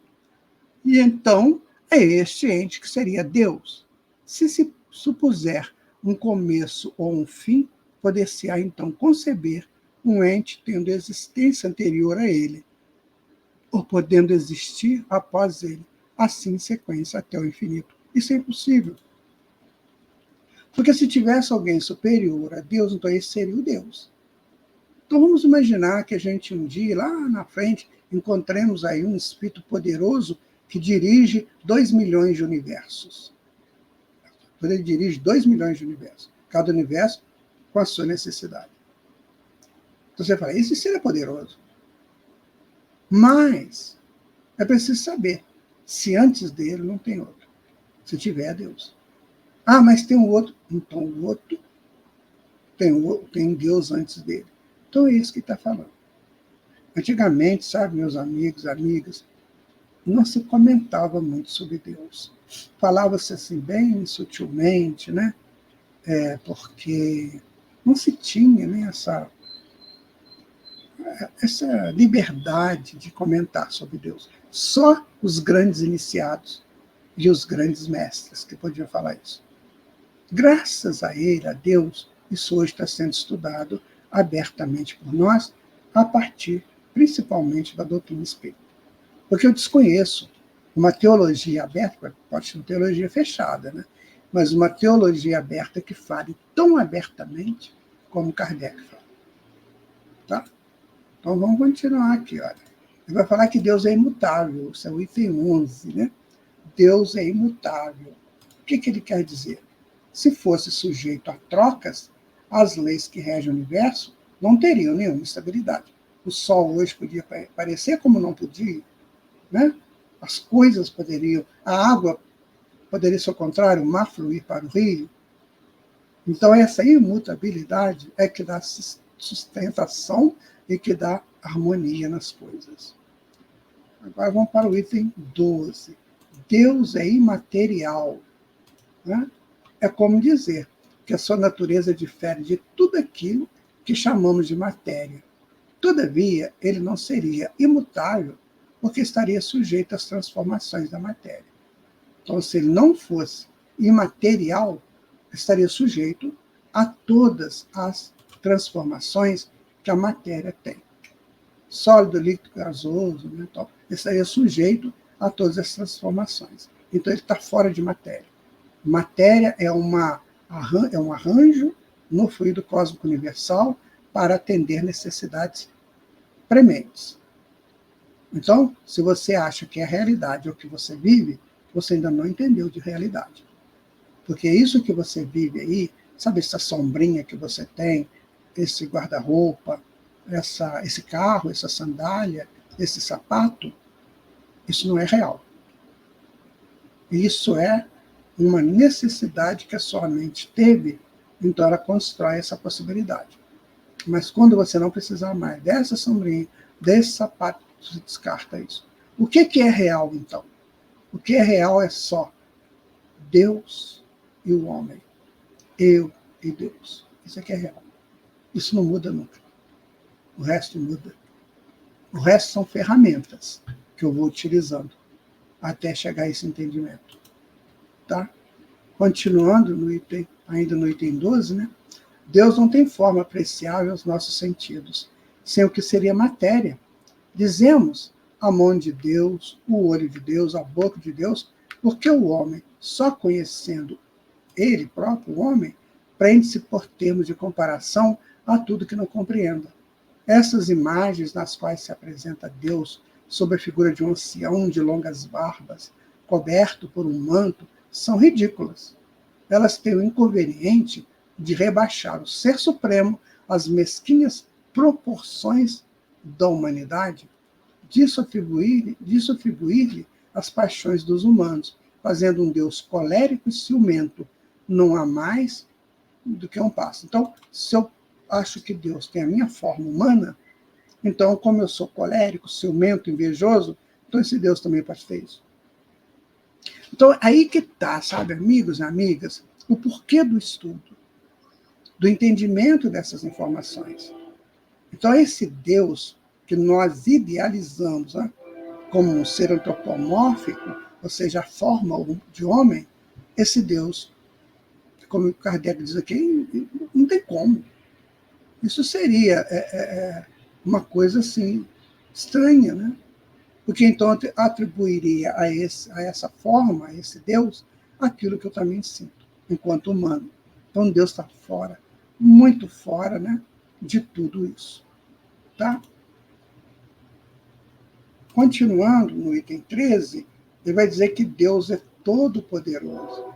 e então é este ente que seria Deus. Se supuser um começo ou um fim, poder-se-á então conceber um ente tendo existência anterior a ele, ou podendo existir após ele, assim em sequência até o infinito. Isso é impossível. Porque se tivesse alguém superior a Deus, então esse seria o Deus. Então vamos imaginar que a gente um dia, lá na frente, encontremos aí um espírito poderoso que dirige 2 milhões de universos. Ele dirige 2 milhões de universos. Cada universo com a sua necessidade. Então você fala, esse ser é poderoso. Mas é preciso saber se antes dele não tem outro. Se tiver, é Deus. Ah, mas tem um outro. Então o outro tem Deus antes dele. Então é isso que está falando. Antigamente, sabe, meus amigos, amigas, não se comentava muito sobre Deus. Falava-se assim bem sutilmente, né? Porque não se tinha, né, essa liberdade de comentar sobre Deus. Só os grandes iniciados e os grandes mestres que podiam falar isso. Graças a ele, a Deus, isso hoje está sendo estudado abertamente por nós, a partir, principalmente, da doutrina espírita. Porque eu desconheço uma teologia aberta, pode ser uma teologia fechada, né? Mas uma teologia aberta que fale tão abertamente como Kardec fala. Tá? Então vamos continuar aqui, olha. Ele vai falar que Deus é imutável, isso é o item 11, né? Deus é imutável. O que ele quer dizer? Se fosse sujeito a trocas, as leis que regem o universo não teriam nenhuma estabilidade. O Sol hoje podia parecer como não podia, né? As coisas poderiam, a água poderia ser o contrário, o mar fluir para o rio. Então essa imutabilidade é que dá sustentação e que dá harmonia nas coisas. Agora vamos para o item 12. Deus é imaterial. Né? É como dizer que a sua natureza difere de tudo aquilo que chamamos de matéria. Todavia, ele não seria imutável, porque estaria sujeito às transformações da matéria. Então, se ele não fosse imaterial, estaria sujeito a todas as transformações que a matéria tem. Sólido, líquido, gasoso, né, então, estaria sujeito a todas as transformações. Então, ele está fora de matéria. Matéria é um arranjo no fluido cósmico universal para atender necessidades prementes. Então, se você acha que a realidade é o que você vive, você ainda não entendeu de realidade. Porque isso que você vive aí, sabe essa sombrinha que você tem, esse guarda-roupa, esse carro, essa sandália, esse sapato, isso não é real. Isso é uma necessidade que a sua mente teve, então ela constrói essa possibilidade. Mas quando você não precisar mais dessa sombrinha, desse sapato, você descarta isso. O que é real, então? O que é real é só Deus e o homem. Eu e Deus. Isso aqui é real. Isso não muda nunca. O resto muda. O resto são ferramentas que eu vou utilizando até chegar a esse entendimento. Tá? Continuando ainda no item 12, né? Deus não tem forma apreciável aos nossos sentidos, sem o que seria matéria. Dizemos a mão de Deus, o olho de Deus, a boca de Deus, porque o homem, só conhecendo ele próprio, o homem, prende-se por termos de comparação a tudo que não compreenda. Essas imagens nas quais se apresenta Deus sob a figura de um ancião de longas barbas, coberto por um manto, são ridículas. Elas têm o inconveniente de rebaixar o Ser Supremo às mesquinhas proporções da humanidade, disso atribuir-lhe as paixões dos humanos, fazendo um Deus colérico e ciumento, não há mais do que um passo. Então, se eu acho que Deus tem a minha forma humana, então, como eu sou colérico, ciumento, invejoso, então esse Deus também pode ter isso. Então, aí que está, sabe, amigos e amigas, o porquê do estudo, do entendimento dessas informações. Então, esse Deus que nós idealizamos, né, como um ser antropomórfico, ou seja, a forma de homem, esse Deus, como o Kardec diz aqui, não tem como. Isso seria uma coisa assim estranha, né? Porque então atribuiria a essa forma, a esse Deus, aquilo que eu também sinto, enquanto humano. Então Deus está fora, muito fora, né, de tudo isso. Tá? Continuando no item 13, ele vai dizer que Deus é todo-poderoso.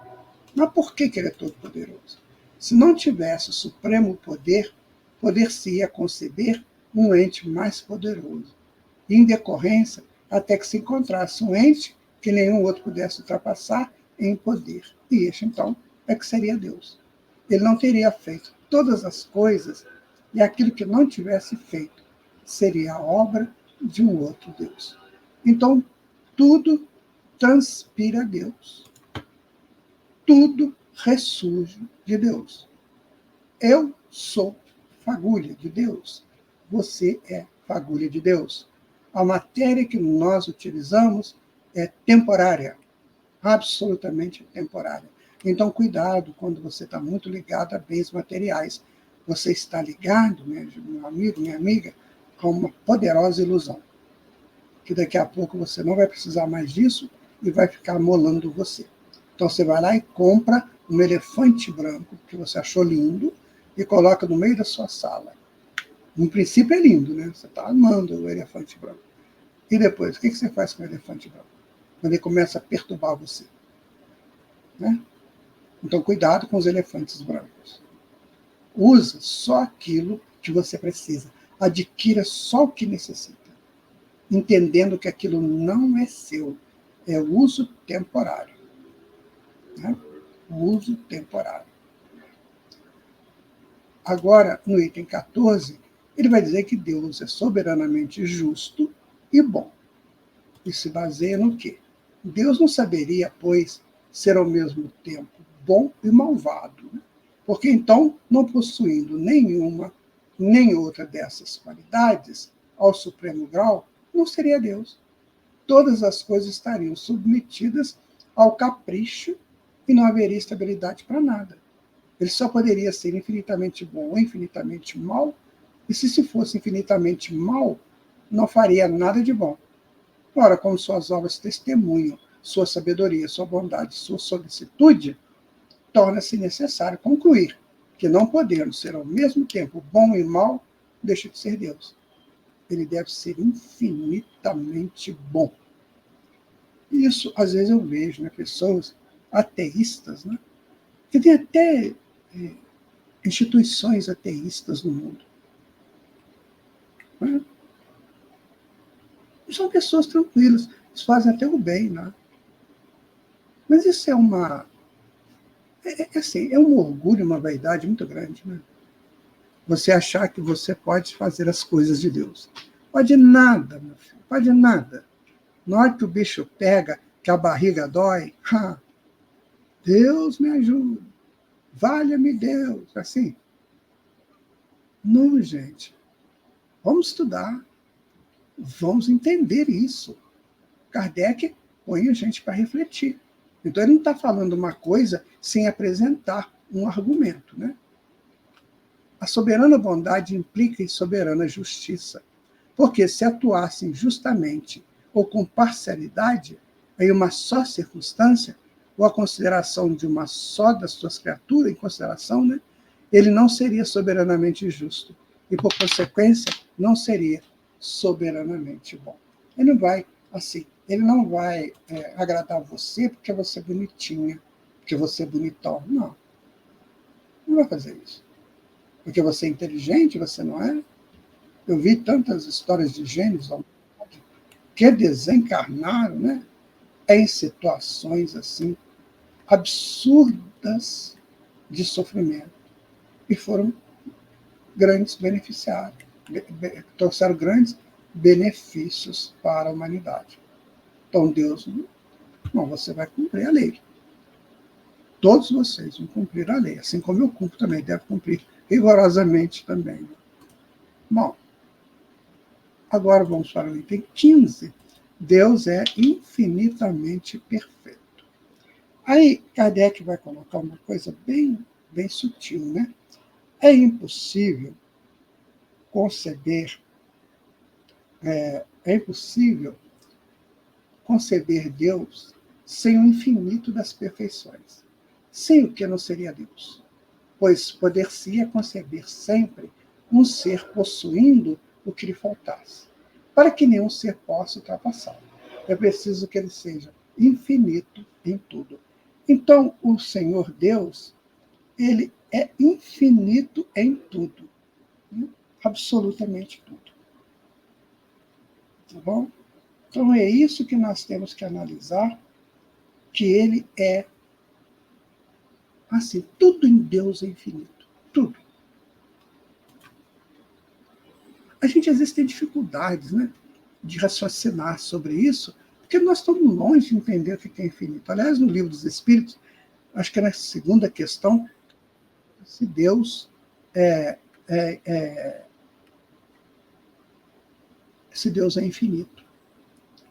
Mas por que ele é todo-poderoso? Se não tivesse o supremo poder, poder-se-ia conceber um ente mais poderoso. E, em decorrência, até que se encontrasse um ente que nenhum outro pudesse ultrapassar em poder. E este, então, é que seria Deus. Ele não teria feito todas as coisas, e aquilo que não tivesse feito seria a obra de um outro Deus. Então, tudo transpira Deus. Tudo ressurge de Deus. Eu sou fagulha de Deus. Você é fagulha de Deus. A matéria que nós utilizamos é temporária, absolutamente temporária. Então, cuidado quando você está muito ligado a bens materiais. Você está ligado, meu amigo, minha amiga, a uma poderosa ilusão. Que daqui a pouco você não vai precisar mais disso e vai ficar molando você. Então, você vai lá e compra um elefante branco que você achou lindo e coloca no meio da sua sala. No princípio é lindo, né? Você está amando o elefante branco. E depois, o que você faz com o elefante branco? Quando ele começa a perturbar você. Né? Então, cuidado com os elefantes brancos. Usa só aquilo que você precisa. Adquira só o que necessita. Entendendo que aquilo não é seu. É uso temporário. Né? Uso temporário. Agora, no item 14, ele vai dizer que Deus é soberanamente justo e bom. E se baseia no quê? Deus não saberia, pois, ser ao mesmo tempo bom e malvado. Né? Porque então, não possuindo nenhuma nem outra dessas qualidades ao supremo grau, não seria Deus. Todas as coisas estariam submetidas ao capricho e não haveria estabilidade para nada. Ele só poderia ser infinitamente bom ou infinitamente mal, e se fosse infinitamente mal, não faria nada de bom. Ora, como suas obras testemunham sua sabedoria, sua bondade, sua solicitude, torna-se necessário concluir que, não podendo ser ao mesmo tempo bom e mal, deixa de ser Deus. Ele deve ser infinitamente bom. Isso, às vezes, eu vejo, né, pessoas ateístas, né, que tem até instituições ateístas no mundo. Né? São pessoas tranquilas, eles fazem até o bem. Né? Mas isso é uma... assim, é um orgulho, uma vaidade muito grande. Né? Você achar que você pode fazer as coisas de Deus. Pode nada, meu filho, pode nada. Na hora que o bicho pega, que a barriga dói, Deus me ajuda, valha-me Deus, assim. Não, gente. Vamos estudar, vamos entender isso. Kardec põe a gente para refletir. Então, ele não está falando uma coisa sem apresentar um argumento. Né? A soberana bondade implica em soberana justiça, porque se atuassem justamente ou com parcialidade em uma só circunstância, ou a consideração de uma só das suas criaturas, em consideração, né, ele não seria soberanamente justo, e, por consequência, não seria soberanamente bom. Ele não vai, assim, ele não vai agradar você porque você é bonitinha, porque você é bonitão. Não. Não vai fazer isso. Porque você é inteligente, você não é? Eu vi tantas histórias de gênios que desencarnaram, né, em situações assim absurdas de sofrimento e foram grandes beneficiários, trouxeram grandes benefícios para a humanidade. Então Deus, não, você vai cumprir a lei. Todos vocês vão cumprir a lei, assim como eu cumpro também, deve cumprir rigorosamente também. Bom, agora vamos para o item 15. Deus é infinitamente perfeito. Aí Kardec vai colocar uma coisa bem, bem sutil, né? É impossível conceber Deus sem o infinito das perfeições. Sem o que não seria Deus. Pois poder-se-ia conceber sempre um ser possuindo o que lhe faltasse. Para que nenhum ser possa ultrapassá-lo, é preciso que ele seja infinito em tudo. Então, o Senhor Deus, ele é infinito em tudo. Né? Absolutamente tudo. Tá bom? Então, é isso que nós temos que analisar, que ele é assim, tudo em Deus é infinito. Tudo. A gente, às vezes, tem dificuldades, né, de raciocinar sobre isso, porque nós estamos longe de entender o que é infinito. Aliás, no Livro dos Espíritos, acho que é na segunda questão, se Deus se Deus é infinito.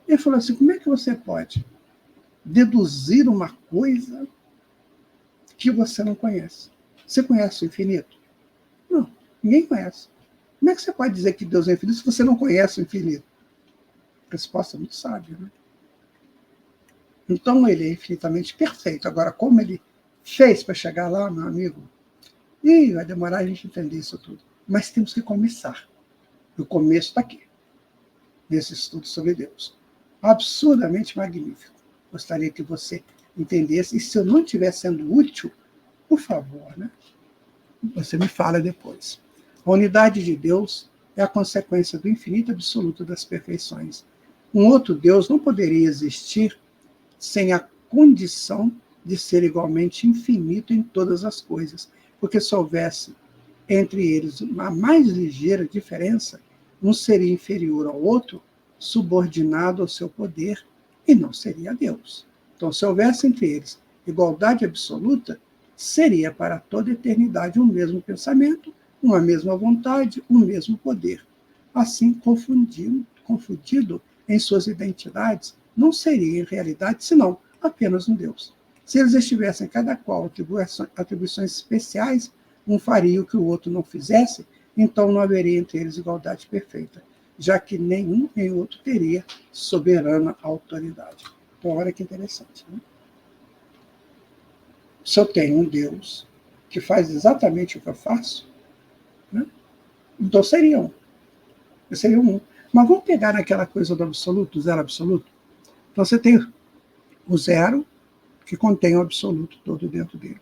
Ele falou assim, como é que você pode deduzir uma coisa que você não conhece? Você conhece o infinito? Não, ninguém conhece. Como é que você pode dizer que Deus é infinito se você não conhece o infinito? A resposta é muito sábia, né? Então, ele é infinitamente perfeito. Agora, como ele fez para chegar lá, meu amigo? Vai demorar a gente entender isso tudo. Mas temos que começar. O começo está aqui, nesse estudo sobre Deus. Absurdamente magnífico. Gostaria que você entendesse. E se eu não estiver sendo útil, por favor, né? Você me fala depois. A unidade de Deus é a consequência do infinito absoluto das perfeições. Um outro Deus não poderia existir sem a condição de ser igualmente infinito em todas as coisas, porque se houvesse entre eles uma mais ligeira diferença, um seria inferior ao outro, subordinado ao seu poder, e não seria Deus. Então, se houvesse entre eles igualdade absoluta, seria para toda a eternidade um mesmo pensamento, uma mesma vontade, um mesmo poder. Assim, confundido em suas identidades, não seria em realidade senão apenas um Deus. Se eles estivessem cada qual atribuições especiais, um faria o que o outro não fizesse, então não haveria entre eles igualdade perfeita, já que nenhum nem outro teria soberana autoridade. Então, olha que interessante, né? Se eu tenho um Deus que faz exatamente o que eu faço, né? Então seria um. Eu seria um. Mas vamos pegar naquela coisa do absoluto, zero absoluto? Então você tem o zero, que contém o absoluto todo dentro dele.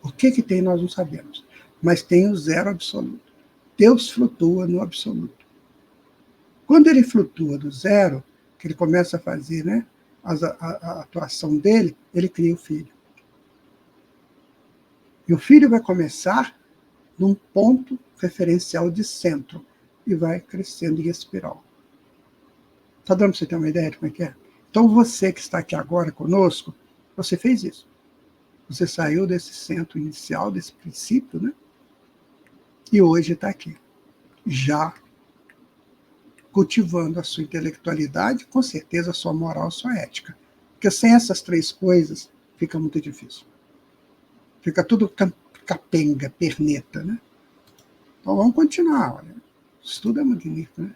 O que tem nós não sabemos, mas tem o zero absoluto. Deus flutua no absoluto. Quando ele flutua do zero, que ele começa a fazer, né, a atuação dele, ele cria o Filho. E o Filho vai começar num ponto referencial de centro e vai crescendo em espiral. Está dando para você ter uma ideia de como é que é? Então, você que está aqui agora conosco, você fez isso. Você saiu desse centro inicial, desse princípio, né? E hoje está aqui, já cultivando a sua intelectualidade, com certeza a sua moral, a sua ética. Porque sem essas três coisas, fica muito difícil. Fica tudo capenga, perneta, né? Então vamos continuar, olha. O estudo é magnífico, né?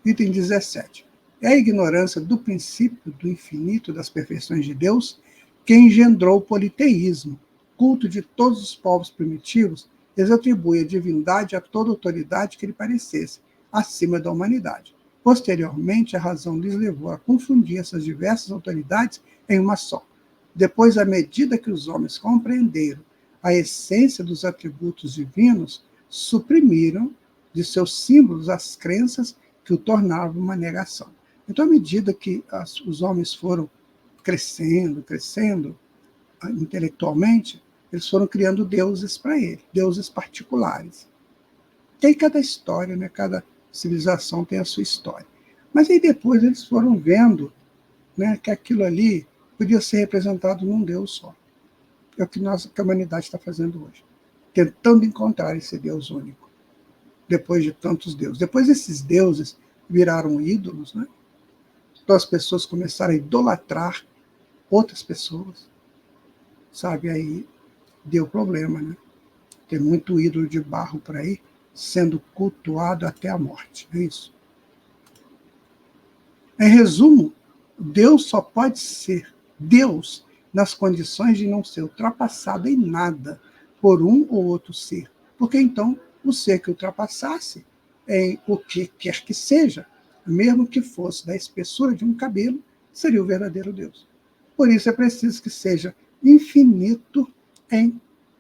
Item 17. É a ignorância do princípio do infinito das perfeições de Deus que engendrou o politeísmo, culto de todos os povos primitivos. Eles atribuem a divindade a toda autoridade que lhe parecesse, acima da humanidade. Posteriormente, a razão lhes levou a confundir essas diversas autoridades em uma só. Depois, à medida que os homens compreenderam a essência dos atributos divinos, suprimiram de seus símbolos as crenças que o tornavam uma negação. Então, à medida que os homens foram crescendo intelectualmente, eles foram criando deuses para ele, deuses particulares. Tem cada história, né? Cada civilização tem a sua história. Mas aí depois eles foram vendo, né, que aquilo ali podia ser representado num Deus só. É o que a humanidade está fazendo hoje. Tentando encontrar esse Deus único. Depois de tantos deuses. Depois esses deuses viraram ídolos, né? Então as pessoas começaram a idolatrar outras pessoas. Sabe, aí deu problema, né? Tem muito ídolo de barro por aí, sendo cultuado até a morte. É isso. Em resumo, Deus só pode ser Deus nas condições de não ser ultrapassado em nada por um ou outro ser. Porque então, o ser que ultrapassasse em o que quer que seja, mesmo que fosse da espessura de um cabelo, seria o verdadeiro Deus. Por isso é preciso que seja infinito em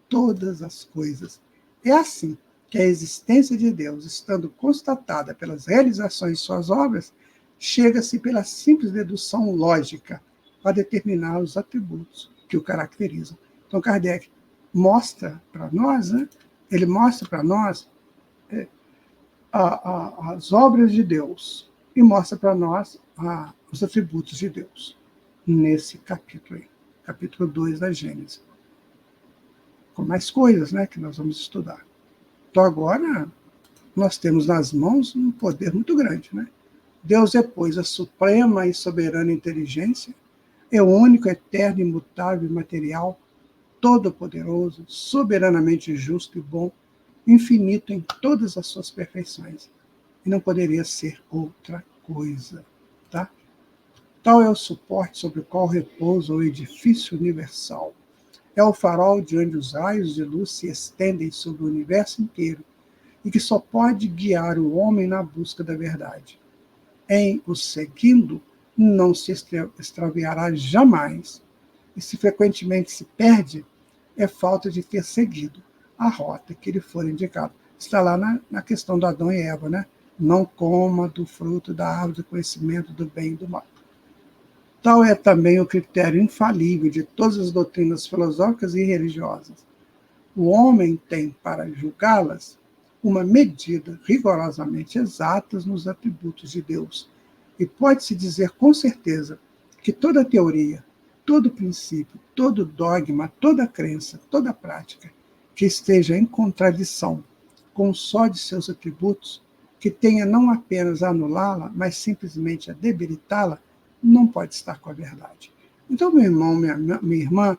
todas as coisas. É assim que a existência de Deus, estando constatada pelas realizações de suas obras, chega-se pela simples dedução lógica a determinar os atributos que o caracterizam. Então, Kardec mostra para nós, né? Ele mostra para nós as obras de Deus e mostra para nós os atributos de Deus, nesse capítulo aí, capítulo 2 da Gênesis. Com mais coisas, né, que nós vamos estudar. Então, agora, nós temos nas mãos um poder muito grande, né? Deus é, pois, a suprema e soberana inteligência, é o único, eterno, imutável e material, todo-poderoso, soberanamente justo e bom, infinito em todas as suas perfeições. E não poderia ser outra coisa, tá? Tal é o suporte sobre o qual repousa o edifício universal. É o farol de onde os raios de luz se estendem sobre o universo inteiro, e que só pode guiar o homem na busca da verdade. Em o seguindo, não se extraviará jamais. E se frequentemente se perde, é falta de ter seguido a rota que lhe for indicada. Está lá na questão do Adão e Eva, né? Não coma do fruto da árvore do conhecimento do bem e do mal. Tal é também o critério infalível de todas as doutrinas filosóficas e religiosas. O homem tem para julgá-las uma medida rigorosamente exata nos atributos de Deus. E pode-se dizer com certeza que toda teoria, todo princípio, todo dogma, toda crença, toda prática que esteja em contradição com um só de seus atributos, que tenha não apenas a anulá-la, mas simplesmente a debilitá-la, não pode estar com a verdade. Então, meu irmão, minha irmã,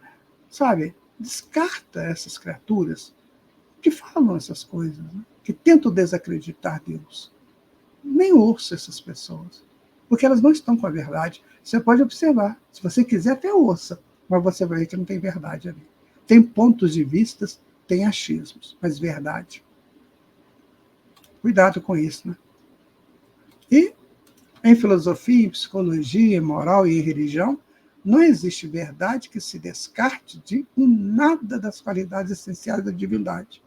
sabe, descarta essas criaturas que falam essas coisas, né? Que tentam desacreditar Deus. Nem ouça essas pessoas, porque elas não estão com a verdade. Você pode observar, se você quiser até ouça, mas você vai ver que não tem verdade ali. Tem pontos de vista, tem achismos, mas verdade. Cuidado com isso, né? E em filosofia, em psicologia, em moral e em religião, não existe verdade que se descarte de nada das qualidades essenciais da divindade.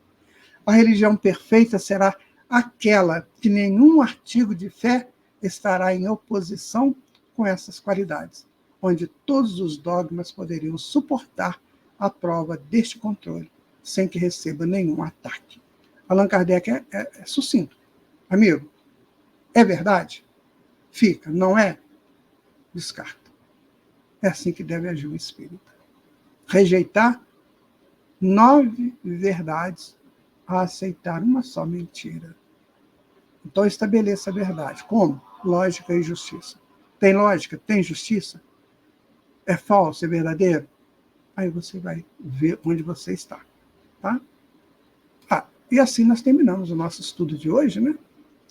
A religião perfeita será aquela que nenhum artigo de fé estará em oposição com essas qualidades, onde todos os dogmas poderiam suportar a prova deste controle, sem que receba nenhum ataque. Allan Kardec é sucinto. Amigo, é verdade? Fica, não é? Descarta. É assim que deve agir o espírita. Rejeitar 9 verdades a aceitar uma só mentira. Então estabeleça a verdade. Como? Lógica e justiça. Tem lógica? Tem justiça? É falso? É verdadeiro? Aí você vai ver onde você está. Tá? E assim nós terminamos o nosso estudo de hoje, né?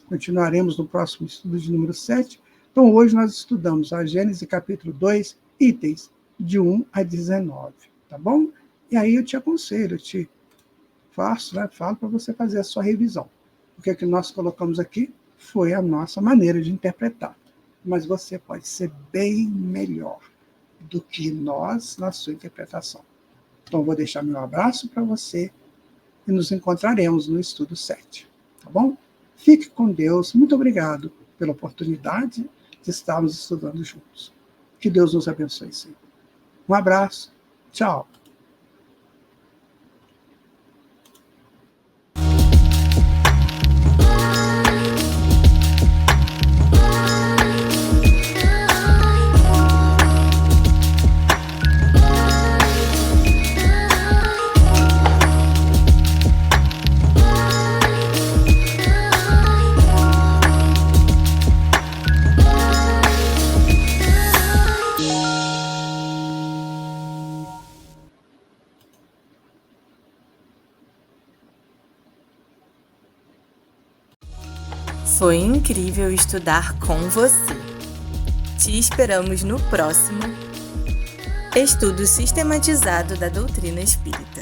Continuaremos no próximo estudo de número 7. Então, hoje nós estudamos a Gênesis capítulo 2, itens de 1 a 19, tá bom? E aí eu te aconselho, falo para você fazer a sua revisão. O que é que nós colocamos aqui foi a nossa maneira de interpretar. Mas você pode ser bem melhor do que nós na sua interpretação. Então, eu vou deixar meu abraço para você e nos encontraremos no estudo 7, tá bom? Fique com Deus. Muito obrigado pela oportunidade de estarmos estudando juntos. Que Deus nos abençoe sempre. Um abraço. Tchau. Foi incrível estudar com você. Te esperamos no próximo Estudo Sistematizado da Doutrina Espírita.